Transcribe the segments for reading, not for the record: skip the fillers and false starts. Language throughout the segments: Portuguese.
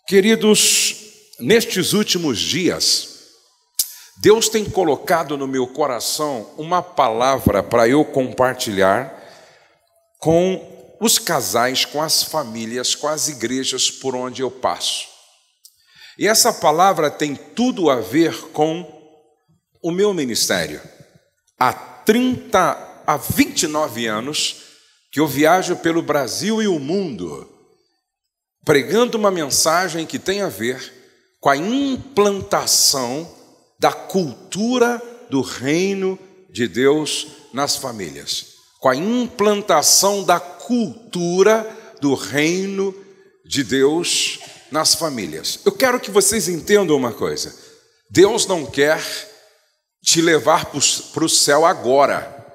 Queridos, nestes últimos dias, Deus tem colocado no meu coração uma palavra para eu compartilhar com os casais, com as famílias, com as igrejas por onde eu passo. E essa palavra tem tudo a ver com o meu ministério. Há 29 anos que eu viajo pelo Brasil e o mundo, pregando uma mensagem que tem a ver com a implantação da cultura do reino de Deus nas famílias. Com a implantação da cultura do reino de Deus nas famílias. Eu quero que vocês entendam uma coisa. Deus não quer te levar para o céu agora.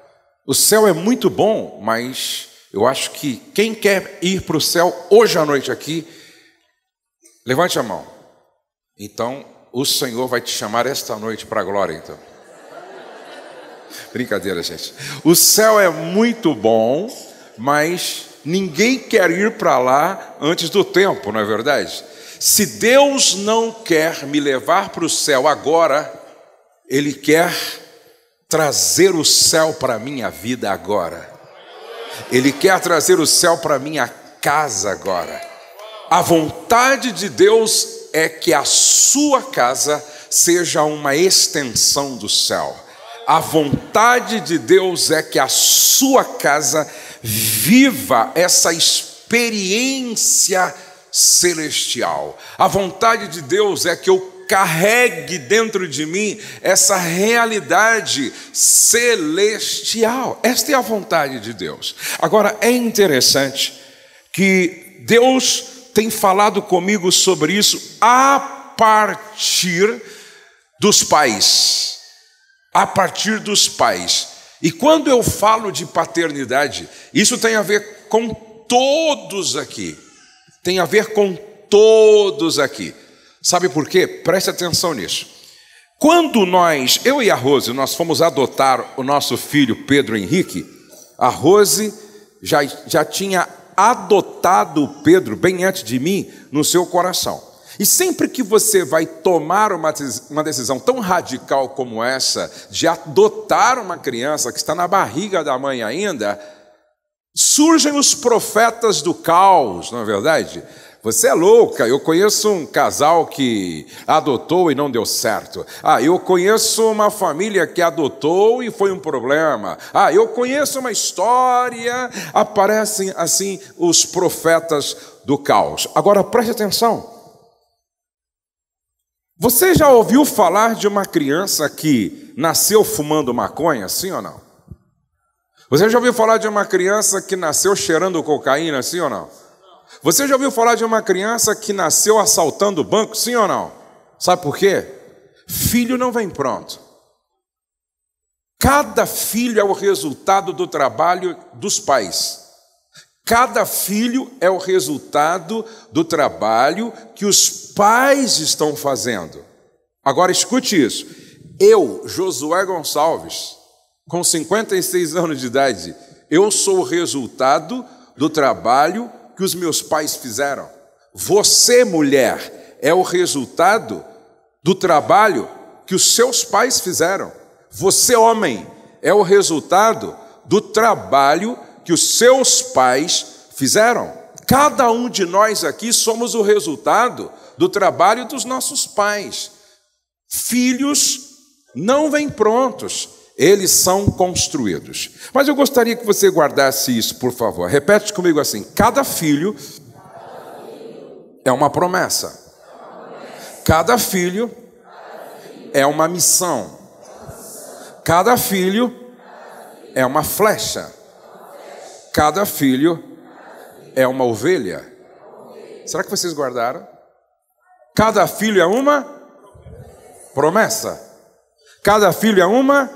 O céu é muito bom, mas eu acho que quem quer ir para o céu hoje à noite aqui, levante a mão. Então, o Senhor vai te chamar esta noite para a glória, então. Brincadeira, gente. O céu é muito bom, mas ninguém quer ir para lá antes do tempo, não é verdade? Se Deus não quer me levar para o céu agora, Ele quer trazer o céu para a minha vida agora. Ele quer trazer o céu para a minha casa agora. A vontade de Deus é que a sua casa seja uma extensão do céu. A vontade de Deus é que a sua casa viva essa experiência celestial. A vontade de Deus é que eu carregue dentro de mim essa realidade celestial. Esta é a vontade de Deus. Agora, é interessante que Deus tem falado comigo sobre isso a partir dos pais. A partir dos pais. E quando eu falo de paternidade, isso tem a ver com todos aqui. Tem a ver com todos aqui. Sabe por quê? Preste atenção nisso. Quando eu e a Rose, nós fomos adotar o nosso filho Pedro Henrique, a Rose já tinha adotado o Pedro bem antes de mim no seu coração. E sempre que você vai tomar uma decisão tão radical como essa, de adotar uma criança que está na barriga da mãe ainda, surgem os profetas do caos, não é verdade? Você é louca, eu conheço um casal que adotou e não deu certo. Eu conheço uma família que adotou e foi um problema. Eu conheço uma história. Aparecem assim os profetas do caos. Agora preste atenção. Você já ouviu falar de uma criança que nasceu fumando maconha, sim ou não? Você já ouviu falar de uma criança que nasceu cheirando cocaína, sim ou não? Você já ouviu falar de uma criança que nasceu assaltando o banco, sim ou não? Sabe por quê? Filho não vem pronto. Cada filho é o resultado do trabalho dos pais. Cada filho é o resultado do trabalho que os pais estão fazendo. Agora escute isso. Eu, Josué Gonçalves, com 56 anos de idade, eu sou o resultado do trabalho que os meus pais fizeram. Você, mulher, é o resultado do trabalho que os seus pais fizeram. Você, homem, é o resultado do trabalho que os seus pais fizeram. Cada um de nós aqui somos o resultado do trabalho dos nossos pais. Filhos não vêm prontos, eles são construídos. Mas eu gostaria que você guardasse isso, por favor. Repete comigo assim: cada filho é uma promessa. Cada filho é uma missão. Cada filho é uma flecha. Cada filho é uma ovelha. Será que vocês guardaram? Cada filho é uma promessa. Cada filho é uma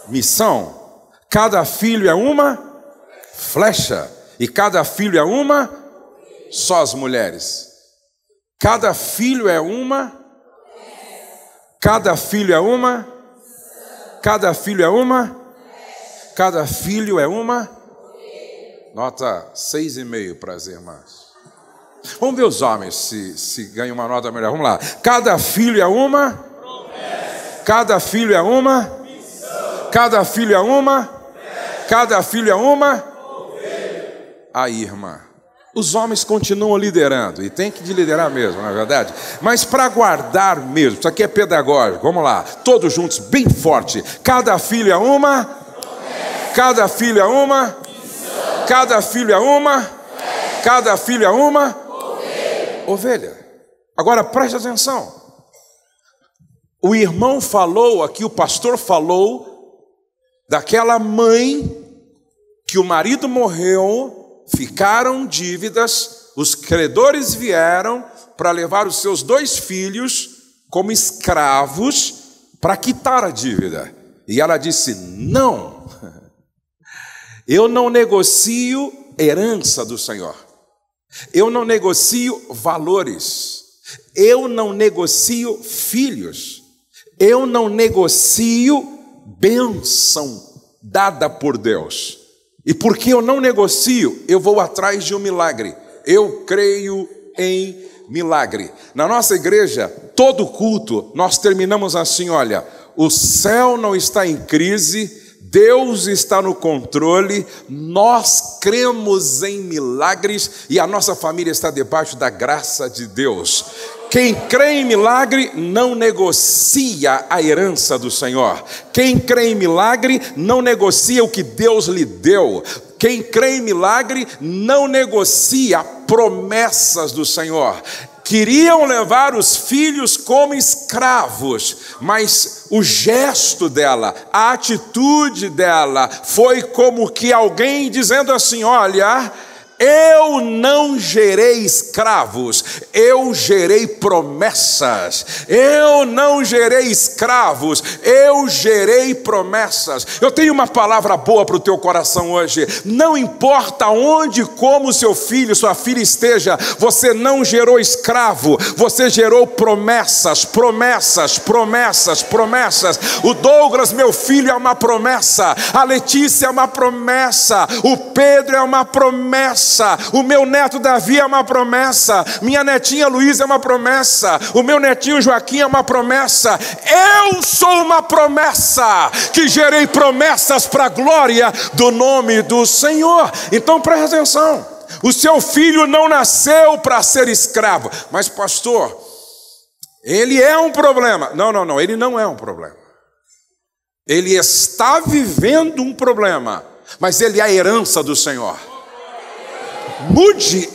missão. Cada filho é uma flecha. E cada filho é uma, só as mulheres. Cada filho é uma. Cada filho é uma. Cada filho é uma. Cada filho é uma. Nota 6,5 para as irmãs. Vamos ver os homens se ganham uma nota melhor. Vamos lá. Cada filho é uma promessa. Cada filho é uma missão. Cada filho é uma promessa. Cada filho é uma ovelha. Aí, irmã, os homens continuam liderando, e tem que liderar mesmo, na verdade. Mas para guardar mesmo, isso aqui é pedagógico. Vamos lá, todos juntos, bem forte. Cada filho é uma promessa. Cada filho é uma missão. Cada filho é uma promessa. Cada filho é uma ovelha. Agora preste atenção. O irmão falou aqui, o pastor falou daquela mãe que o marido morreu, ficaram dívidas, os credores vieram para levar os seus 2 filhos como escravos para quitar a dívida. E ela disse: não, eu não negocio herança do Senhor. Eu não negocio valores, eu não negocio filhos, eu não negocio bênção dada por Deus. E porque eu não negocio, eu vou atrás de um milagre. Eu creio em milagre. Na nossa igreja, todo culto, nós terminamos assim: olha, o céu não está em crise, Deus está no controle, nós cremos em milagres e a nossa família está debaixo da graça de Deus. Quem crê em milagre não negocia a herança do Senhor. Quem crê em milagre não negocia o que Deus lhe deu. Quem crê em milagre não negocia promessas do Senhor. Queriam levar os filhos como escravos, mas o gesto dela, a atitude dela foi como que alguém dizendo assim: olha, eu não gerei escravos, eu gerei promessas. Eu não gerei escravos, eu gerei promessas. Eu tenho uma palavra boa para o teu coração hoje. Não importa onde, como seu filho, sua filha esteja, você não gerou escravo, você gerou promessas, promessas, promessas, promessas. O Douglas, meu filho, é uma promessa. A Letícia é uma promessa. O Pedro é uma promessa. O meu neto Davi é uma promessa. Minha netinha Luísa é uma promessa. O meu netinho Joaquim é uma promessa. Eu sou uma promessa que gerei promessas para a glória do nome do Senhor. Então presta atenção. O seu filho não nasceu para ser escravo. Mas pastor, ele é um problema. Não, ele não é um problema. Ele está vivendo um problema, mas ele é a herança do Senhor. Mude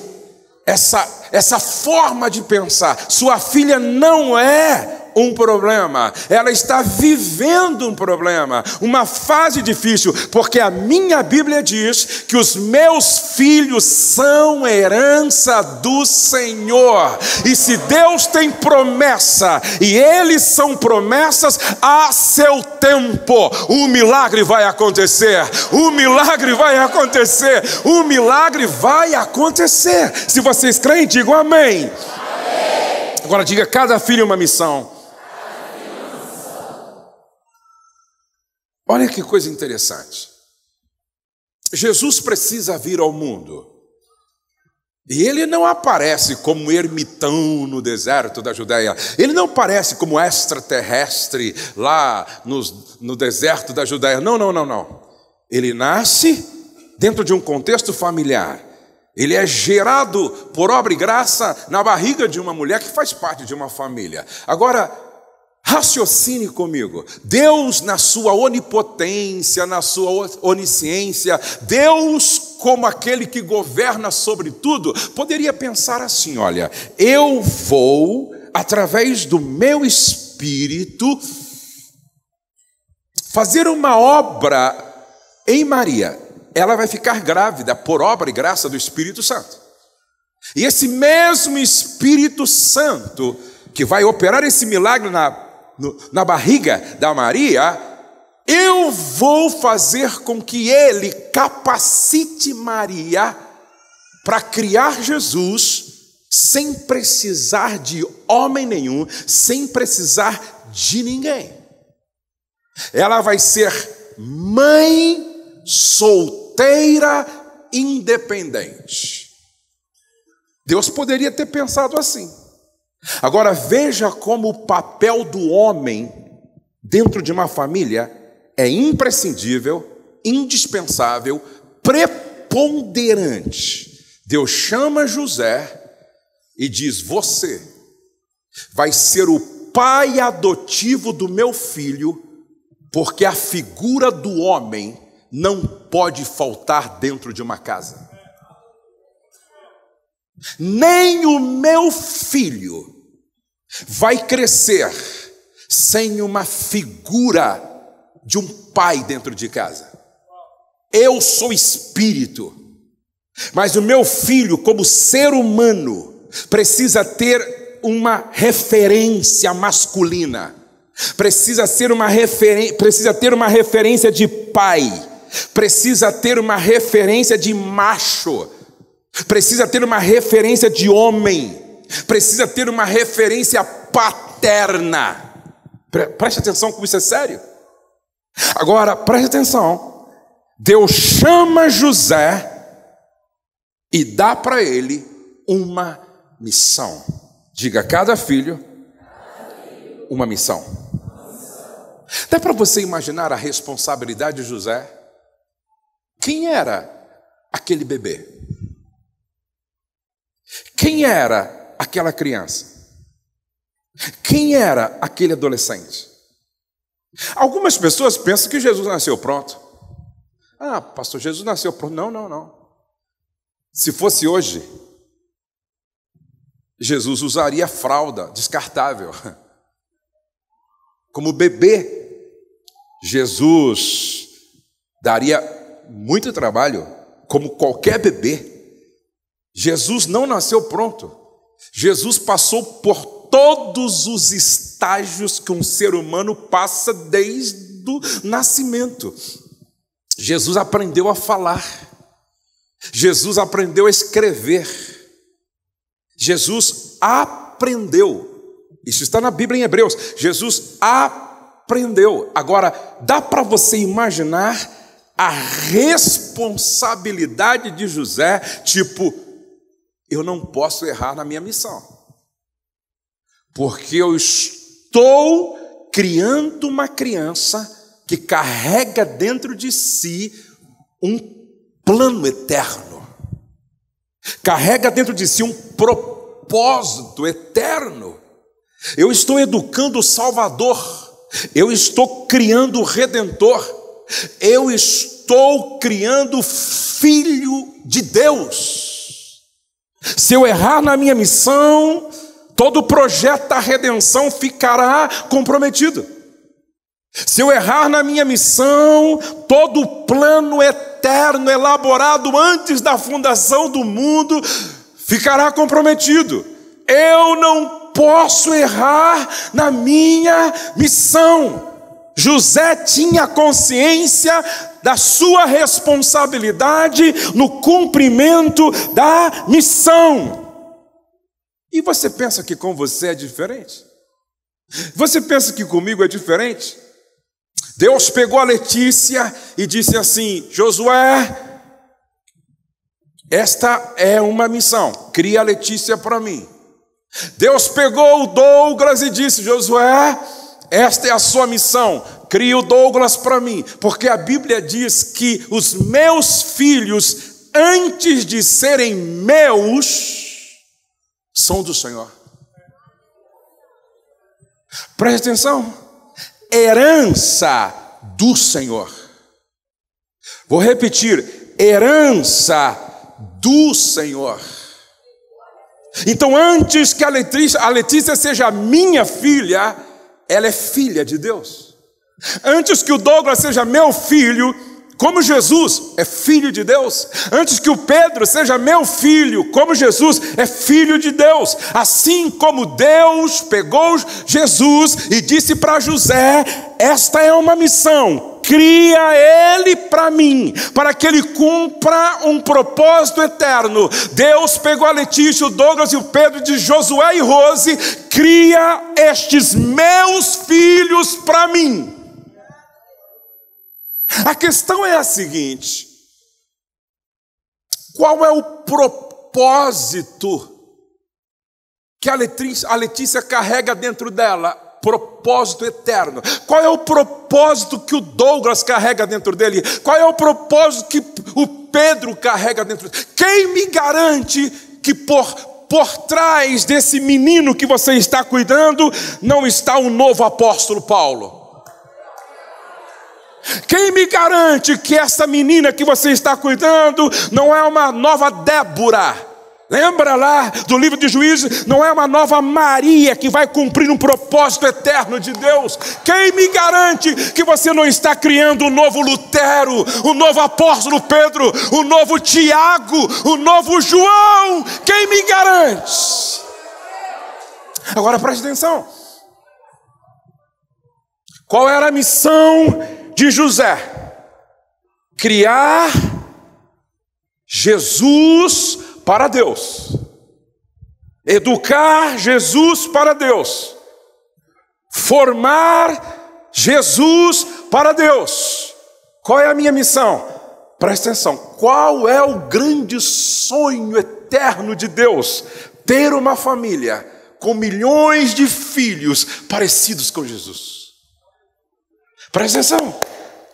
essa forma de pensar. Sua filha não é um problema, ela está vivendo um problema, uma fase difícil, porque a minha Bíblia diz que os meus filhos são herança do Senhor. E se Deus tem promessa e eles são promessas, a seu tempo o milagre vai acontecer. O milagre vai acontecer. O milagre vai acontecer. Se vocês creem, digam amém. Amém. Agora diga: cada filho é uma missão. Olha que coisa interessante. Jesus precisa vir ao mundo. E ele não aparece como ermitão no deserto da Judéia. Ele não aparece como extraterrestre lá no deserto da Judéia. Não. Ele nasce dentro de um contexto familiar. Ele é gerado por obra e graça na barriga de uma mulher que faz parte de uma família. Agora, raciocine comigo. Deus, na sua onipotência, na sua onisciência, Deus, como aquele que governa sobre tudo, poderia pensar assim: olha, eu vou, através do meu espírito, fazer uma obra em Maria. Ela vai ficar grávida por obra e graça do Espírito Santo. E esse mesmo Espírito Santo que vai operar esse milagre na barriga da Maria, eu vou fazer com que ele capacite Maria para criar Jesus sem precisar de homem nenhum, sem precisar de ninguém. Ela vai ser mãe solteira independente. Deus poderia ter pensado assim. Agora veja como o papel do homem dentro de uma família é imprescindível, indispensável, preponderante. Deus chama José e diz: você vai ser o pai adotivo do meu filho, porque a figura do homem não pode faltar dentro de uma casa. Nem o meu filho vai crescer sem uma figura de um pai dentro de casa. Eu sou espírito, mas o meu filho, como ser humano, precisa ter uma referência masculina, precisa ter uma referência de pai, precisa ter uma referência de macho, precisa ter uma referência de homem, precisa ter uma referência paterna. Preste atenção como isso é sério. Agora, preste atenção. Deus chama José e dá para ele uma missão. Diga: cada filho, uma missão. Dá para você imaginar a responsabilidade de José? Quem era aquele bebê? Quem era aquela criança? Quem era aquele adolescente? Algumas pessoas pensam que Jesus nasceu pronto. Ah, pastor, Jesus nasceu pronto. Não. Se fosse hoje, Jesus usaria fralda descartável. Como bebê, Jesus daria muito trabalho, como qualquer bebê. Jesus não nasceu pronto. Jesus passou por todos os estágios que um ser humano passa desde o nascimento. Jesus aprendeu a falar. Jesus aprendeu a escrever. Jesus aprendeu. Isso está na Bíblia em Hebreus. Jesus aprendeu. Agora, dá para você imaginar a responsabilidade de José, tipo: eu não posso errar na minha missão, porque eu estou criando uma criança que carrega dentro de si um plano eterno, carrega dentro de si um propósito eterno. Eu estou educando o Salvador, eu estou criando o Redentor, eu estou criando o Filho de Deus. Se eu errar na minha missão, todo o projeto da redenção ficará comprometido. Se eu errar na minha missão, todo o plano eterno elaborado antes da fundação do mundo ficará comprometido. Eu não posso errar na minha missão. José tinha consciência da sua responsabilidade no cumprimento da missão. E você pensa que com você é diferente? Você pensa que comigo é diferente? Deus pegou a Letícia e disse assim: Josué, esta é uma missão, cria a Letícia para mim. Deus pegou o Douglas e disse: Josué, esta é a sua missão, cria o Douglas para mim, porque a Bíblia diz que os meus filhos, antes de serem meus, são do Senhor. Preste atenção, herança do Senhor. Vou repetir, herança do Senhor. Então, antes que a Letícia seja minha filha, ela é filha de Deus. Antes que o Douglas seja meu filho, como Jesus é filho de Deus. Antes que o Pedro seja meu filho, como Jesus é filho de Deus. Assim como Deus pegou Jesus e disse para José: esta é uma missão, cria ele para mim, para que ele cumpra um propósito eterno. Deus pegou a Letícia, o Douglas e o Pedro de Josué e Rose: cria estes meus filhos para mim. A questão é a seguinte: qual é o propósito que a Letícia carrega dentro dela, propósito eterno. Qual é o propósito que o Douglas carrega dentro dele? Qual é o propósito que o Pedro carrega dentro dele? Quem me garante que por trás desse menino que você está cuidando não está um novo apóstolo Paulo? Quem me garante que essa menina que você está cuidando não é uma nova Débora? Lembra lá do livro de Juízes? Não é uma nova Maria que vai cumprir um propósito eterno de Deus? Quem me garante que você não está criando um novo Lutero, um novo apóstolo Pedro, um novo Tiago, um novo João? Quem me garante? Agora preste atenção. Qual era a missão de José? Criar Jesus para Deus, educar Jesus para Deus, formar Jesus para Deus. Qual é a minha missão? Presta atenção. Qual é o grande sonho eterno de Deus? Ter uma família com milhões de filhos parecidos com Jesus. Presta atenção.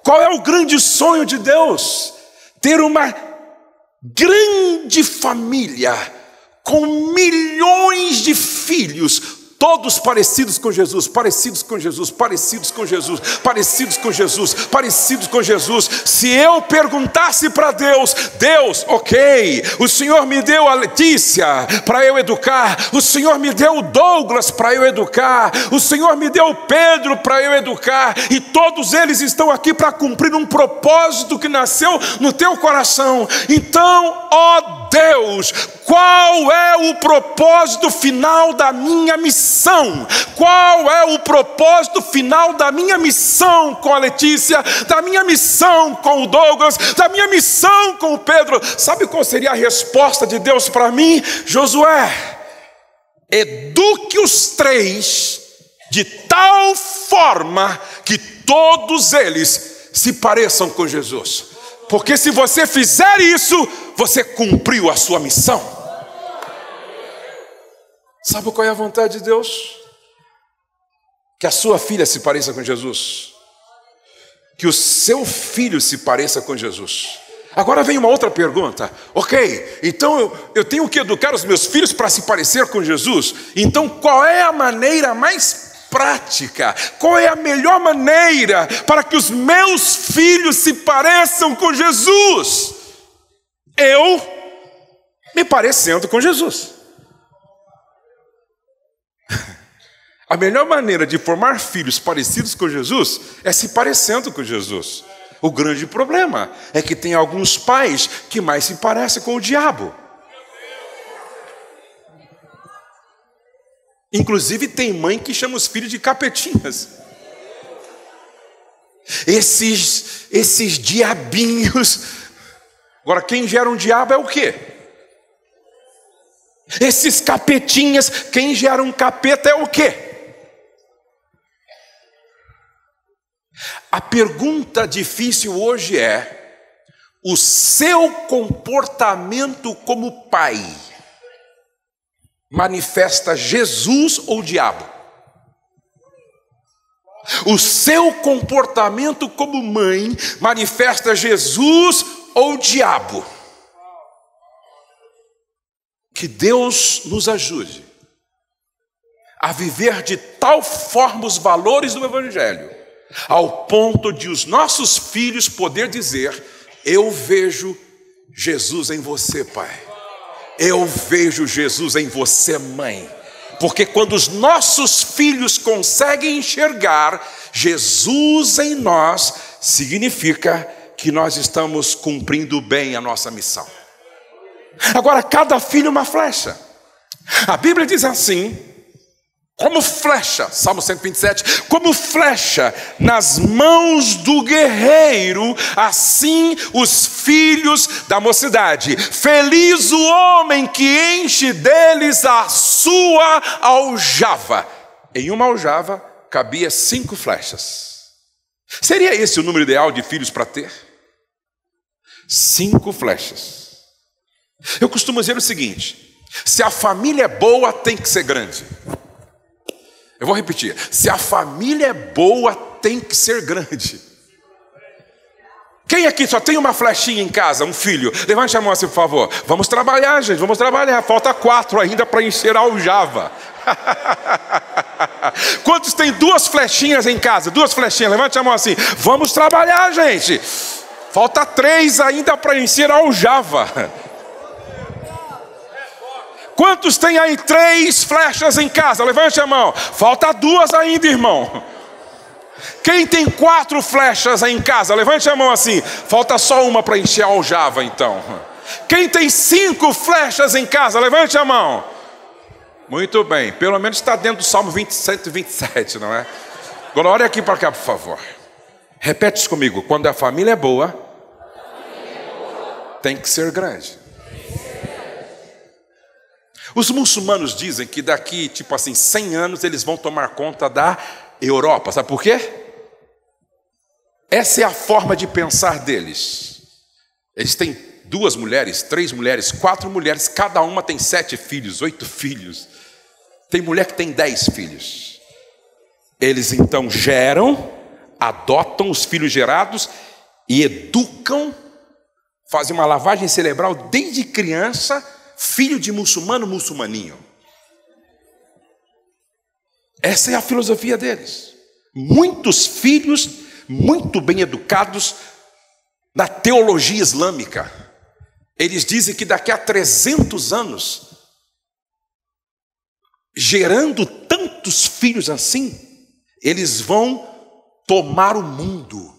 Qual é o grande sonho de Deus? Ter uma grande família com milhões de filhos, todos parecidos com Jesus, parecidos com Jesus, parecidos com Jesus, parecidos com Jesus, parecidos com Jesus. Se eu perguntasse para Deus: Deus, ok, o Senhor me deu a Letícia para eu educar, o Senhor me deu o Douglas para eu educar, o Senhor me deu o Pedro para eu educar, e todos eles estão aqui para cumprir um propósito que nasceu no teu coração. Então, ó Deus, qual é o propósito final da minha missão? Qual é o propósito final da minha missão com a Letícia, da minha missão com o Douglas, da minha missão com o Pedro? Sabe qual seria a resposta de Deus para mim? Josué, eduque os três de tal forma que todos eles se pareçam com Jesus, porque se você fizer isso, você cumpriu a sua missão. Sabe qual é a vontade de Deus? Que a sua filha se pareça com Jesus, que o seu filho se pareça com Jesus. Agora vem uma outra pergunta. Ok, então eu tenho que educar os meus filhos para se parecer com Jesus. Então qual é a maneira mais prática? Qual é a melhor maneira para que os meus filhos se pareçam com Jesus? Eu me parecendo com Jesus. A melhor maneira de formar filhos parecidos com Jesus é se parecendo com Jesus. O grande problema é que tem alguns pais que mais se parecem com o diabo. Inclusive tem mãe que chama os filhos de capetinhas. Esses diabinhos. Agora, quem gera um diabo é o quê? Esses capetinhas, quem gera um capeta é o quê? A pergunta difícil hoje é: o seu comportamento como pai manifesta Jesus ou o diabo? O seu comportamento como mãe manifesta Jesus ou o diabo? Que Deus nos ajude a viver de tal forma os valores do Evangelho, ao ponto de os nossos filhos poder dizer: eu vejo Jesus em você, pai. Eu vejo Jesus em você, mãe. Porque quando os nossos filhos conseguem enxergar Jesus em nós, significa que nós estamos cumprindo bem a nossa missão. Agora, cada filho é uma flecha. A Bíblia diz assim: como flecha, Salmo 127, como flecha nas mãos do guerreiro, assim os filhos da mocidade. Feliz o homem que enche deles a sua aljava. Em uma aljava cabia 5 flechas. Seria esse o número ideal de filhos para ter? 5 flechas. Eu costumo dizer o seguinte: se a família é boa, tem que ser grande. Eu vou repetir: se a família é boa, tem que ser grande. Quem aqui só tem uma flechinha em casa, um filho? Levante a mão assim, por favor. Vamos trabalhar, gente, vamos trabalhar. Falta 4 ainda para encher a aljava. Quantos tem 2 flechinhas em casa? 2 flechinhas, levante a mão assim. Vamos trabalhar, gente. Falta 3 ainda para encher a aljava. Quantos tem aí 3 flechas em casa? Levante a mão. Falta 2 ainda, irmão. Quem tem 4 flechas aí em casa? Levante a mão assim. Falta só uma para encher a aljava, então. Quem tem 5 flechas em casa? Levante a mão. Muito bem. Pelo menos está dentro do Salmo 127, não é? Agora olha aqui para cá, por favor. Repete isso comigo. Quando a família é boa, tem que ser grande. Os muçulmanos dizem que daqui, 100 anos, eles vão tomar conta da Europa. Sabe por quê? Essa é a forma de pensar deles. Eles têm 2 mulheres, 3 mulheres, 4 mulheres, cada uma tem 7 filhos, 8 filhos. Tem mulher que tem 10 filhos. Eles então geram, adotam os filhos gerados e educam, fazem uma lavagem cerebral desde criança, filho de muçulmano, muçulmaninho. Essa é a filosofia deles. Muitos filhos muito bem educados na teologia islâmica. Eles dizem que daqui a 300 anos, gerando tantos filhos assim, eles vão tomar o mundo.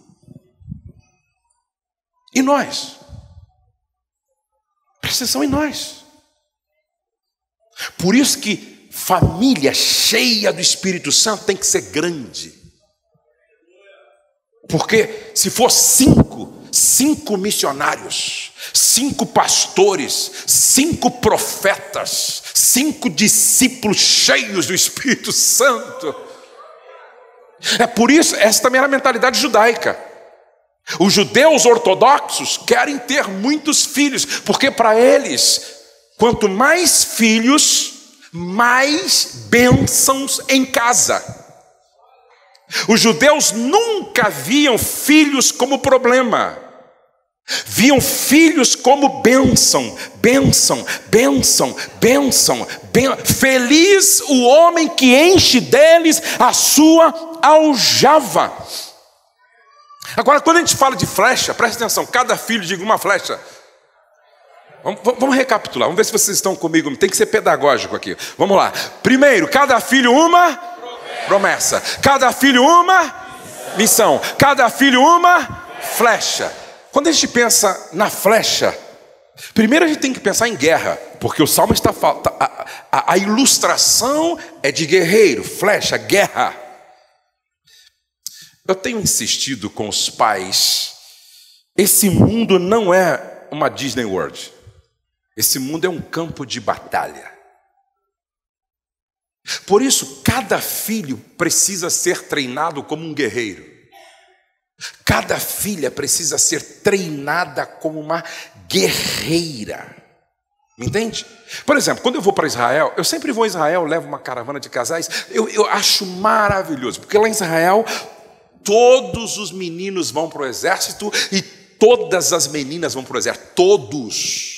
E nós? Presta atenção em nós. Por isso que família cheia do Espírito Santo tem que ser grande. Porque se for 5 missionários, 5 pastores, 5 profetas, 5 discípulos cheios do Espírito Santo. É por isso, essa também era a mentalidade judaica. Os judeus ortodoxos querem ter muitos filhos, porque para eles, quanto mais filhos, mais bênçãos em casa. Os judeus nunca viam filhos como problema. Viam filhos como bênção, bênção, bênção, bênção, feliz o homem que enche deles a sua aljava. Agora, quando a gente fala de flecha, presta atenção, cada filho diga uma flecha. Vamos recapitular, vamos ver se vocês estão comigo, tem que ser pedagógico aqui. Vamos lá. Primeiro, cada filho uma promessa. Cada filho uma missão. Cada filho uma flecha. Quando a gente pensa na flecha, primeiro a gente tem que pensar em guerra, porque o salmo está a ilustração é de guerreiro, flecha, guerra. Eu tenho insistido com os pais, esse mundo não é uma Disney World. Esse mundo é um campo de batalha. Por isso, cada filho precisa ser treinado como um guerreiro. Cada filha precisa ser treinada como uma guerreira. Me entende? Por exemplo, quando eu vou para Israel, eu sempre vou a Israel, levo uma caravana de casais, eu acho maravilhoso, porque lá em Israel, todos os meninos vão para o exército e todas as meninas vão para o exército, todos.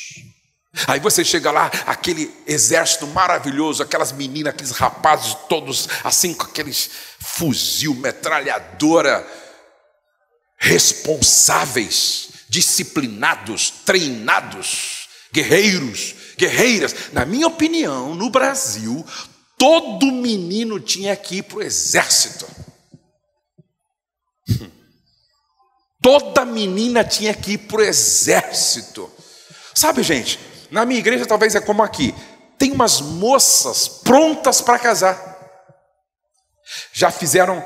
Aí você chega lá, aquele exército maravilhoso, aquelas meninas, aqueles rapazes todos assim com aqueles fuzil, metralhadora, responsáveis, disciplinados, treinados, guerreiros, guerreiras. Na minha opinião, no Brasil, todo menino tinha que ir para o exército. Toda menina tinha que ir para o exército. Sabe, gente, na minha igreja talvez é como aqui. Tem umas moças prontas para casar. Já fizeram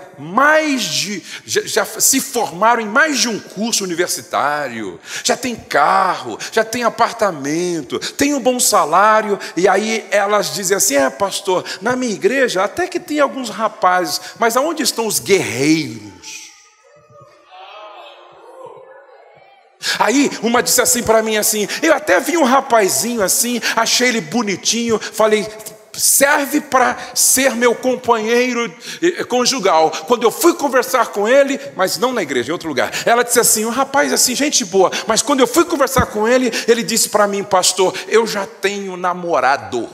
já se formaram em mais de um curso universitário. Já tem carro, já tem apartamento, tem um bom salário. E aí elas dizem assim: pastor, na minha igreja até que tem alguns rapazes, mas aonde estão os guerreiros? Aí uma disse assim para mim assim, eu até vi um rapazinho assim, achei ele bonitinho, falei, serve para ser meu companheiro conjugal. Quando eu fui conversar com ele, mas não na igreja, em outro lugar, ela disse assim, um rapaz assim, gente boa, mas quando eu fui conversar com ele, ele disse para mim, pastor, eu já tenho namorado.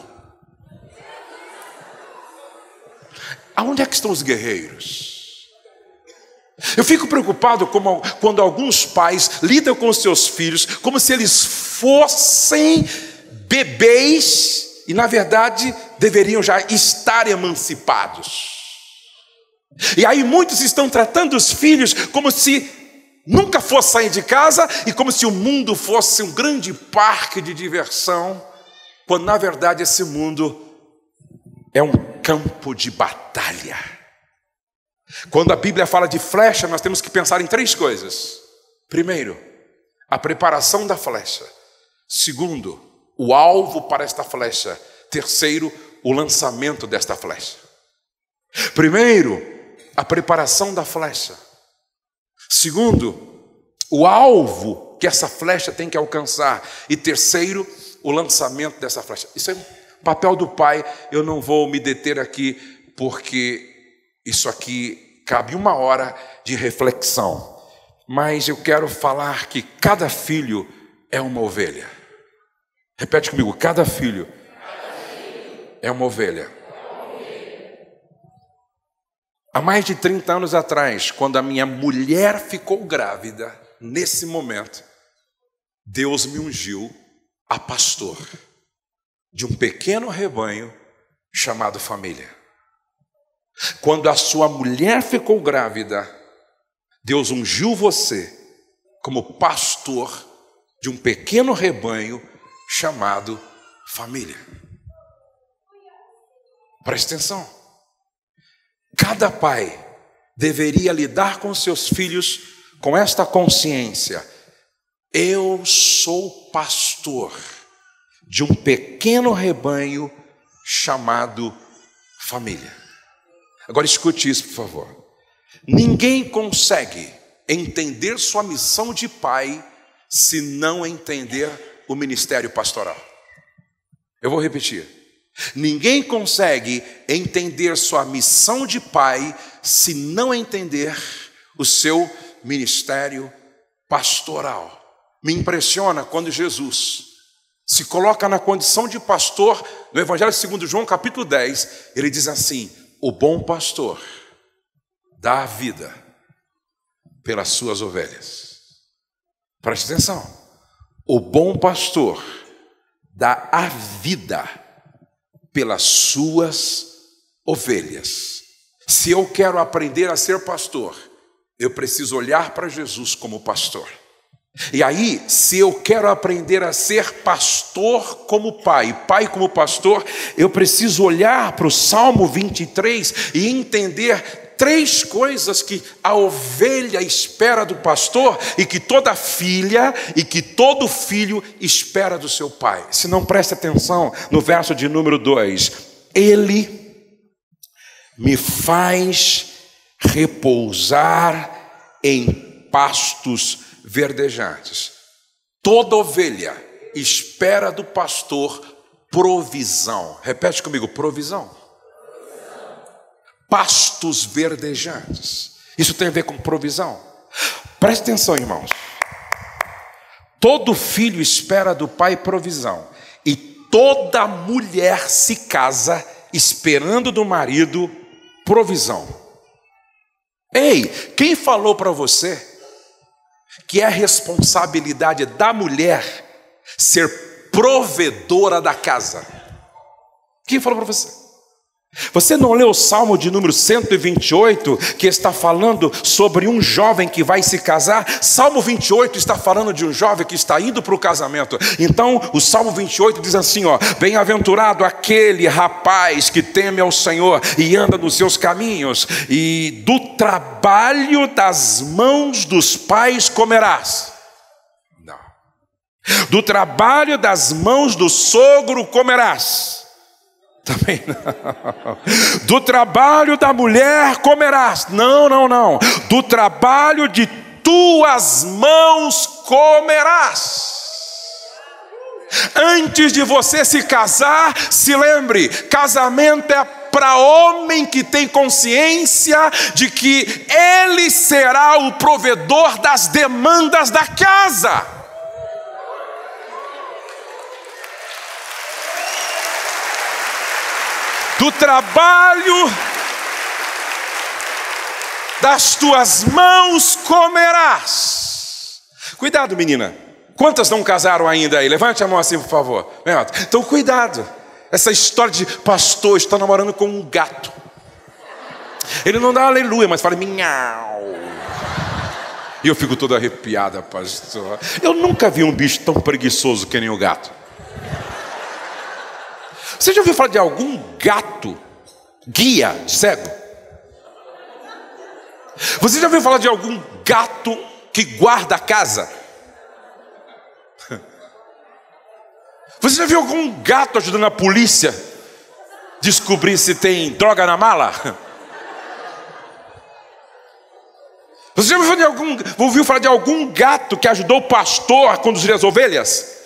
Aonde é que estão os guerreiros? Eu fico preocupado quando alguns pais lidam com os seus filhos como se eles fossem bebês e na verdade deveriam já estar emancipados. E aí muitos estão tratando os filhos como se nunca fosse sair de casa e como se o mundo fosse um grande parque de diversão, quando na verdade esse mundo é um campo de batalha. Quando a Bíblia fala de flecha, nós temos que pensar em 3 coisas. Primeiro, a preparação da flecha. Segundo, o alvo para esta flecha. Terceiro, o lançamento desta flecha. Primeiro, a preparação da flecha. Segundo, o alvo que essa flecha tem que alcançar. E terceiro, o lançamento dessa flecha. Isso é o papel do pai. Eu não vou me deter aqui, porque isso aqui cabe 1 hora de reflexão. Mas eu quero falar que cada filho é uma ovelha. Repete comigo, cada filho é uma ovelha. Há mais de 30 anos atrás, quando a minha mulher ficou grávida, nesse momento, Deus me ungiu a pastor de um pequeno rebanho chamado família. Quando a sua mulher ficou grávida, Deus ungiu você como pastor de um pequeno rebanho chamado família. Preste atenção. Cada pai deveria lidar com seus filhos com esta consciência: eu sou pastor de um pequeno rebanho chamado família. Agora escute isso, por favor. Ninguém consegue entender sua missão de pai se não entender o ministério pastoral. Eu vou repetir. Ninguém consegue entender sua missão de pai se não entender o seu ministério pastoral. Me impressiona quando Jesus se coloca na condição de pastor. No Evangelho segundo João, capítulo 10, ele diz assim: o bom pastor dá a vida pelas suas ovelhas. Preste atenção. O bom pastor dá a vida pelas suas ovelhas. Se eu quero aprender a ser pastor, eu preciso olhar para Jesus como pastor. E aí, se eu quero aprender a ser pastor como pai, pai como pastor, eu preciso olhar para o Salmo 23 e entender 3 coisas que a ovelha espera do pastor e que toda filha e que todo filho espera do seu pai. Se não preste atenção no verso de número 2: ele me faz repousar em pastos verdejantes. Toda ovelha espera do pastor provisão. Repete comigo, provisão. Pastos verdejantes. Isso tem a ver com provisão. Preste atenção, irmãos. Todo filho espera do pai provisão. E toda mulher se casa esperando do marido provisão. Ei, quem falou para você que é responsabilidade da mulher ser provedora da casa? Quem falou para você? Você não leu o Salmo de número 128, que está falando sobre um jovem que vai se casar? Salmo 28 está falando de um jovem que está indo para o casamento. Então o Salmo 28 diz assim, ó: bem-aventurado aquele rapaz que teme ao Senhor e anda nos seus caminhos, e do trabalho das mãos dos pais comerás. Não. Do trabalho das mãos do sogro comerás. Também não. Do trabalho da mulher comerás. Não. Do trabalho de tuas mãos comerás. Antes de você se casar, se lembre, casamento é para homem que tem consciência de que ele será o provedor das demandas da casa. Do trabalho das tuas mãos comerás. Cuidado, menina. Quantas não casaram ainda aí? Levante a mão assim, por favor. Então, cuidado. Essa história de pastor está namorando com um gato. Ele não dá aleluia, mas fala miau. E eu fico todo arrepiada, pastor. Eu nunca vi um bicho tão preguiçoso que nem o gato. Você já ouviu falar de algum gato guia de cego? Você já ouviu falar de algum gato que guarda a casa? Você já viu algum gato ajudando a polícia descobrir se tem droga na mala? Você já ouviu falar de algum gato que ajudou o pastor a conduzir as ovelhas?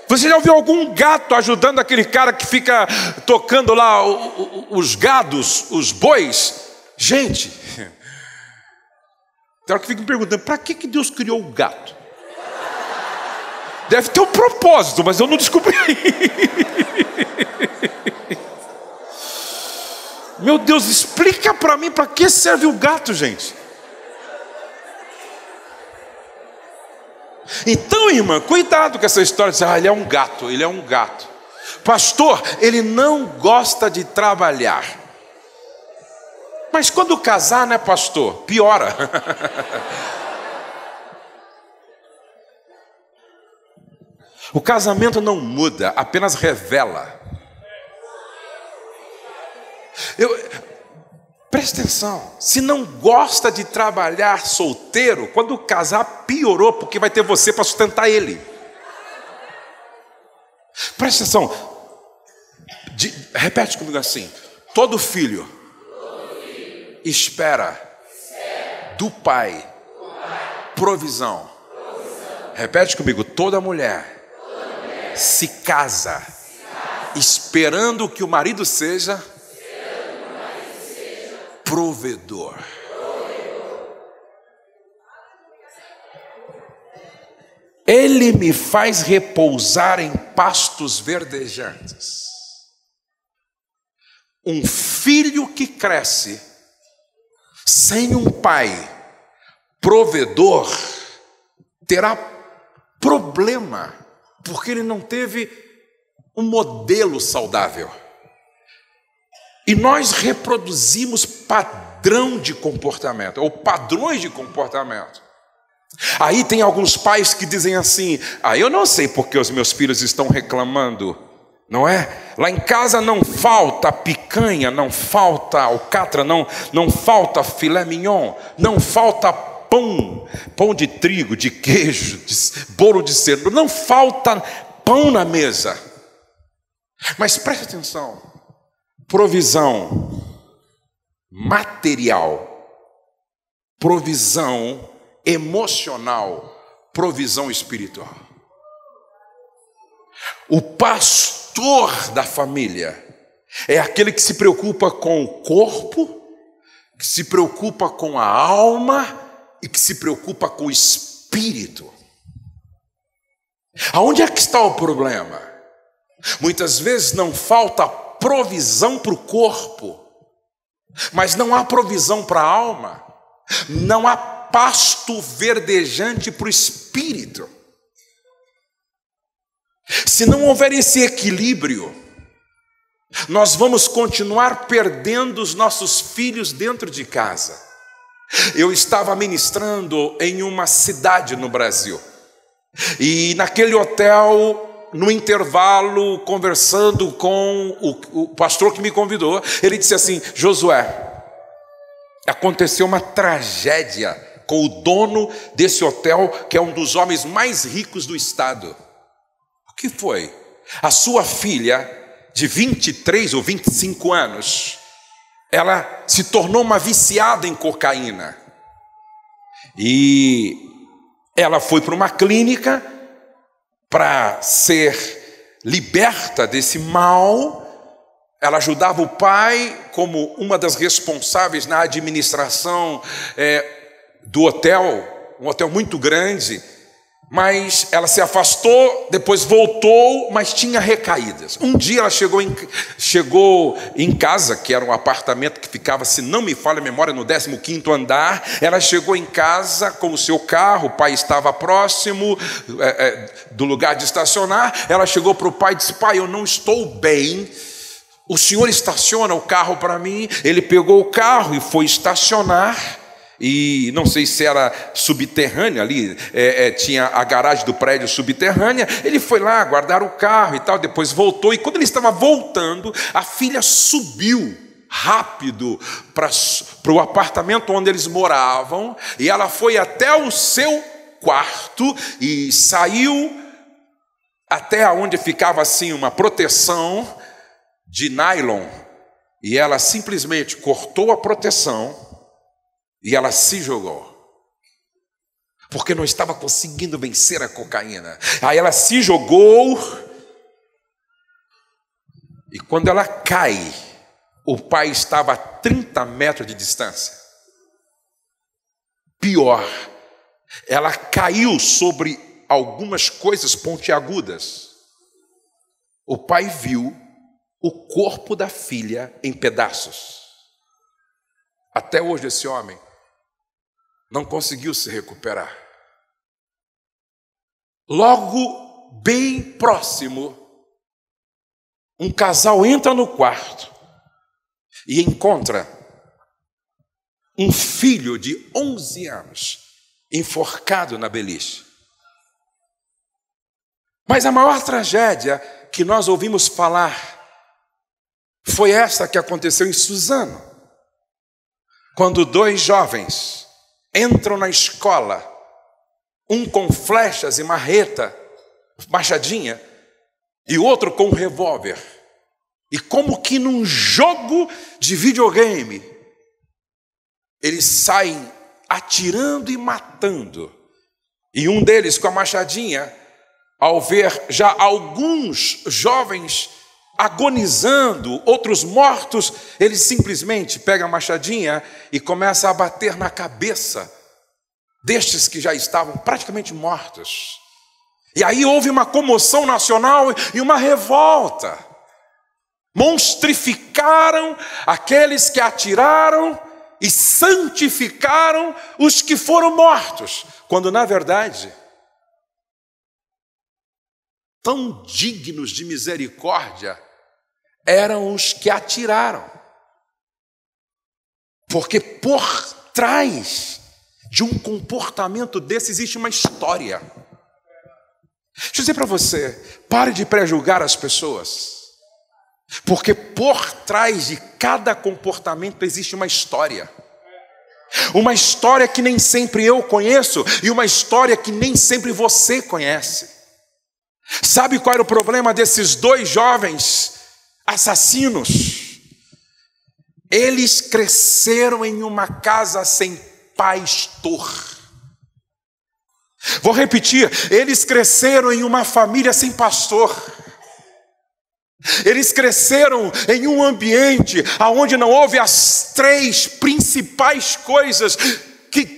Você já ouviu algum gato ajudando aquele cara que fica tocando lá os gados, os bois? Gente, tem hora que fica me perguntando, para que Deus criou o gato? Deve ter um propósito, mas eu não descobri. Meu Deus, explica para mim para que serve o gato, gente. Então, irmã, cuidado com essa história de dizer, ele é um gato, ele é um gato. Pastor, ele não gosta de trabalhar. Mas quando casar, né, pastor? Piora. O casamento não muda, apenas revela. Presta atenção, se não gosta de trabalhar solteiro, quando casar piorou, porque vai ter você para sustentar ele. Presta atenção, repete comigo assim: todo filho espera do pai provisão. Repete comigo, toda mulher se casa esperando que o marido seja provedor. Ele me faz repousar em pastos verdejantes. Um filho que cresce sem um pai provedor terá problema, porque ele não teve um modelo saudável. E nós reproduzimos padrão de comportamento, ou padrões de comportamento. Aí tem alguns pais que dizem assim, eu não sei porque os meus filhos estão reclamando, não é? Lá em casa não falta picanha, não falta alcatra, não falta filé mignon, não falta pão de trigo, de queijo, bolo de cenoura, não falta pão na mesa. Mas preste atenção, provisão material, provisão emocional, provisão espiritual. O pastor da família é aquele que se preocupa com o corpo, que se preocupa com a alma e que se preocupa com o espírito. Aonde é que está o problema? Muitas vezes não falta provisão para o corpo, mas não há provisão para a alma, não há pasto verdejante para o espírito. Se não houver esse equilíbrio, nós vamos continuar perdendo os nossos filhos dentro de casa. Eu estava ministrando em uma cidade no Brasil, e naquele hotel, no intervalo, conversando com o pastor que me convidou, ele disse assim: Josué, aconteceu uma tragédia com o dono desse hotel, que é um dos homens mais ricos do estado. O que foi? A sua filha, de 23 ou 25 anos, ela se tornou uma viciada em cocaína. E ela foi para uma clínica para ser liberta desse mal. Ela ajudava o pai como uma das responsáveis na administração do hotel, um hotel muito grande, mas ela se afastou, depois voltou, mas tinha recaídas. Um dia ela chegou em casa, que era um apartamento que ficava, se não me falha a memória, no 15º andar. Ela chegou em casa com o seu carro, o pai estava próximo do lugar de estacionar. Ela chegou para o pai e disse: pai, eu não estou bem, o senhor estaciona o carro para mim? Ele pegou o carro e foi estacionar. E não sei se era subterrâneo ali, tinha a garagem do prédio subterrânea. Ele foi lá guardar o carro e tal, depois voltou. E quando ele estava voltando, a filha subiu rápido para o apartamento onde eles moravam. E ela foi até o seu quarto e saiu até onde ficava assim uma proteção de nylon. E ela simplesmente cortou a proteção e ela se jogou, porque não estava conseguindo vencer a cocaína. Aí ela se jogou, e quando ela cai, o pai estava a 30 metros de distância. Pior, ela caiu sobre algumas coisas pontiagudas. O pai viu o corpo da filha em pedaços. Até hoje esse homem não conseguiu se recuperar. Logo, bem próximo, um casal entra no quarto e encontra um filho de 11 anos enforcado na beliche. Mas a maior tragédia que nós ouvimos falar foi essa que aconteceu em Suzano, quando 2 jovens entram na escola, um com flechas e machadinha, e o outro com um revólver. E como que num jogo de videogame, eles saem atirando e matando. E um deles com a machadinha, ao ver já alguns jovens agonizando, outros mortos, ele simplesmente pega a machadinha e começa a bater na cabeça destes que já estavam praticamente mortos. E aí houve uma comoção nacional e uma revolta. Monstrificaram aqueles que atiraram e santificaram os que foram mortos, quando na verdade tão dignos de misericórdia eram os que atiraram. Porque por trás de um comportamento desse existe uma história. Deixa eu dizer para você, pare de pré-julgar as pessoas, porque por trás de cada comportamento existe uma história. Uma história que nem sempre eu conheço e uma história que nem sempre você conhece. Sabe qual era o problema desses 2 jovens assassinos? Eles cresceram em uma casa sem pastor. Vou repetir, eles cresceram em uma família sem pastor. Eles cresceram em um ambiente onde não houve as 3 principais coisas que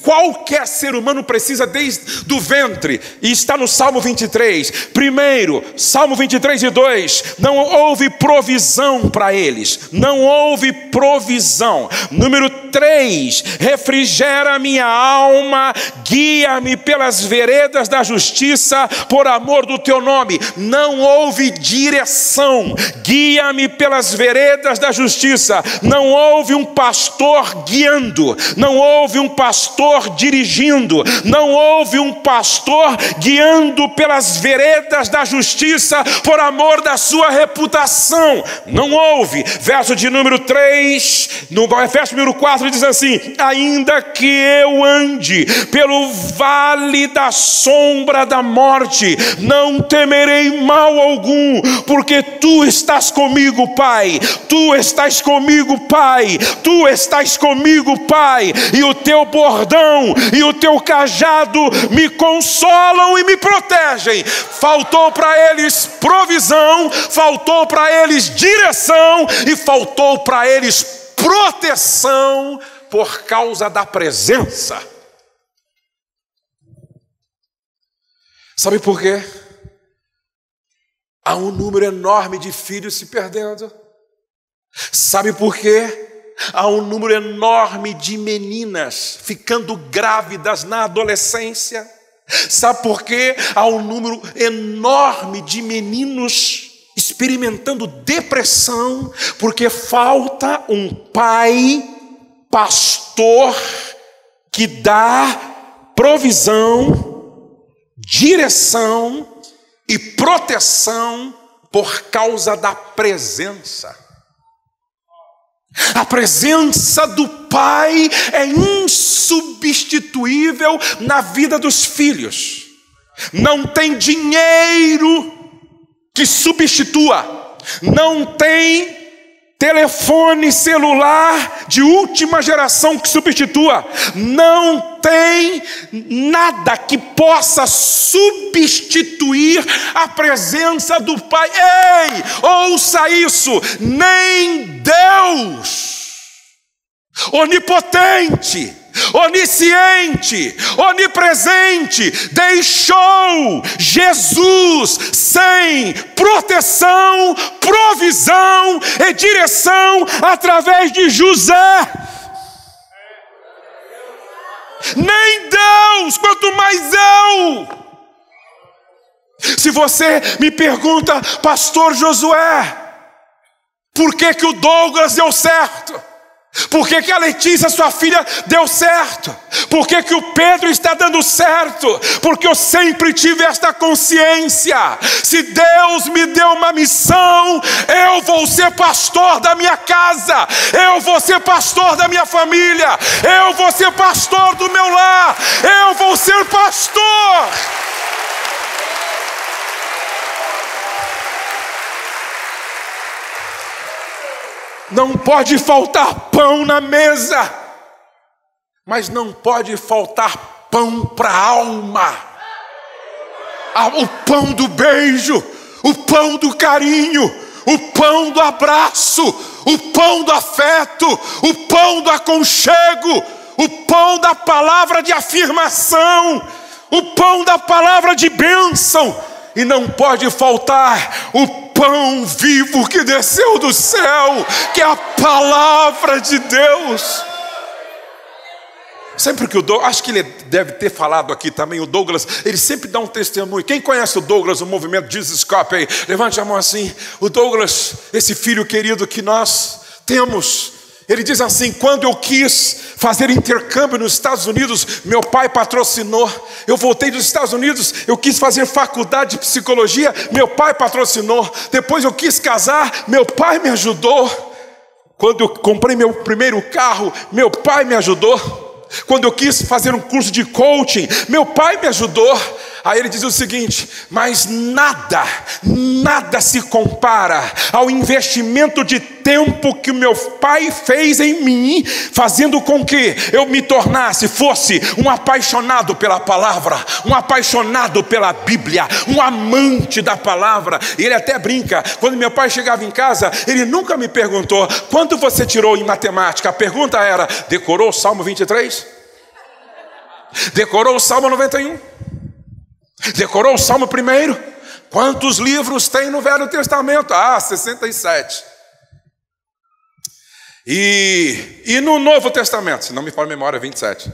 qualquer ser humano precisa desde o ventre, e está no Salmo 23. Primeiro, Salmo 23:2, não houve provisão para eles, não houve provisão. Número 3, refrigera minha alma, guia-me pelas veredas da justiça, por amor do teu nome. Não houve direção, guia-me pelas veredas da justiça. Não houve um pastor guiando, não houve um pastor pastor dirigindo, não houve um pastor guiando pelas veredas da justiça por amor da sua reputação. Não houve. Verso de número 3, no verso número 4 diz assim: ainda que eu ande pelo vale da sombra da morte, não temerei mal algum, porque tu estás comigo, Pai. Tu estás comigo, Pai. Tu estás comigo, Pai. E o teu bordão e o teu cajado me consolam e me protegem. Faltou para eles provisão, faltou para eles direção e faltou para eles proteção por causa da presença. Sabe por quê? Há um número enorme de filhos se perdendo. Sabe por quê? Há um número enorme de meninas ficando grávidas na adolescência. Sabe por quê? Há um número enorme de meninos experimentando depressão, porque falta um pai pastor que dá provisão, direção e proteção por causa da presença. A presença do pai é insubstituível na vida dos filhos. Não tem dinheiro que substitua, não tem telefone celular de última geração que substitua, não tem nada que possa substituir a presença do Pai. Ei, ouça isso, nem Deus, onipotente, onisciente, onipresente, deixou Jesus sem proteção, provisão e direção através de José. Nem Deus, quanto mais eu. Se você me pergunta, pastor Josué, por que o Douglas deu certo? Por que a Letícia, sua filha, deu certo? Por que o Pedro está dando certo? Porque eu sempre tive esta consciência: se Deus me deu uma missão, eu vou ser pastor da minha casa, eu vou ser pastor da minha família, eu vou ser pastor do meu lar, eu vou ser pastor. Não pode faltar pão na mesa, mas não pode faltar pão para a alma. O pão do beijo, o pão do carinho, o pão do abraço, o pão do afeto, o pão do aconchego, o pão da palavra de afirmação, o pão da palavra de bênção. E não pode faltar o pão vivo que desceu do céu, que é a palavra de Deus. Sempre que o Douglas, acho que ele deve ter falado aqui também, o Douglas, ele sempre dá um testemunho. Quem conhece o Douglas, o movimento Jesus Cop aí? Levante a mão assim. O Douglas, esse filho querido que nós temos, ele diz assim: quando eu quis fazer intercâmbio nos Estados Unidos, meu pai patrocinou. Eu voltei dos Estados Unidos, eu quis fazer faculdade de psicologia, meu pai patrocinou. Depois eu quis casar, meu pai me ajudou. Quando eu comprei meu primeiro carro, meu pai me ajudou. Quando eu quis fazer um curso de coaching, meu pai me ajudou. Aí ele diz o seguinte: mas nada se compara ao investimento de tempo que o meu pai fez em mim, fazendo com que eu me tornasse, fosse um apaixonado pela palavra, um apaixonado pela Bíblia, um amante da palavra. E ele até brinca, quando meu pai chegava em casa, ele nunca me perguntou: quanto você tirou em matemática? A pergunta era: decorou o Salmo 23? Decorou o Salmo 91? Decorou o Salmo 1? Quantos livros tem no Velho Testamento? 67. E no Novo Testamento, se não me falha a memória, 27.